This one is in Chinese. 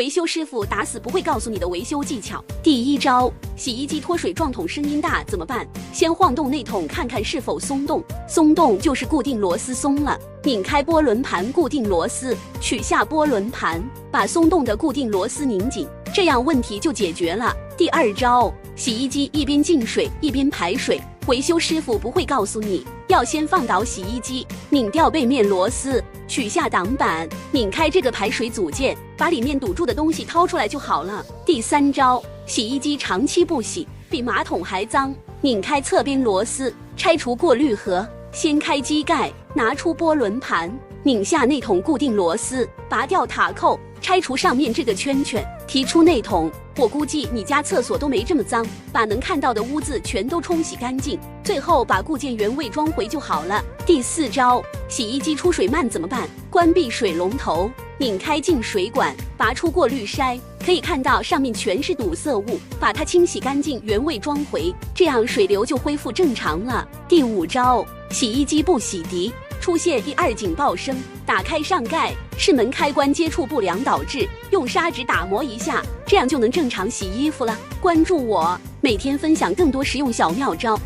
维修师傅打死不会告诉你的维修技巧。第一招，洗衣机脱水撞筒声音大怎么办？先晃动内筒看看是否松动，松动就是固定螺丝松了。拧开拨轮盘固定螺丝，取下拨轮盘，把松动的固定螺丝拧紧，这样问题就解决了。第二招，洗衣机一边进水一边排水，维修师傅不会告诉你，要先放倒洗衣机，拧掉背面螺丝，取下挡板，拧开这个排水组件，把里面堵住的东西掏出来就好了。第三招，洗衣机长期不洗，比马桶还脏，拧开侧边螺丝，拆除过滤盒，掀开机盖，拿出拨轮盘，拧下内筒固定螺丝，拔掉塔扣，拆除上面这个圈圈，提出内筒。我估计你家厕所都没这么脏，把能看到的污渍全都冲洗干净，最后把固件原位装回就好了。第四招，洗衣机出水慢怎么办？关闭水龙头，拧开进水管，拔出过滤筛，可以看到上面全是堵塞物，把它清洗干净原位装回，这样水流就恢复正常了。第五招，洗衣机不洗涤，出现第二警报声，打开上盖，是门开关接触不良导致，用砂纸打磨一下，这样就能正常洗衣服了。关注我，每天分享更多实用小妙招。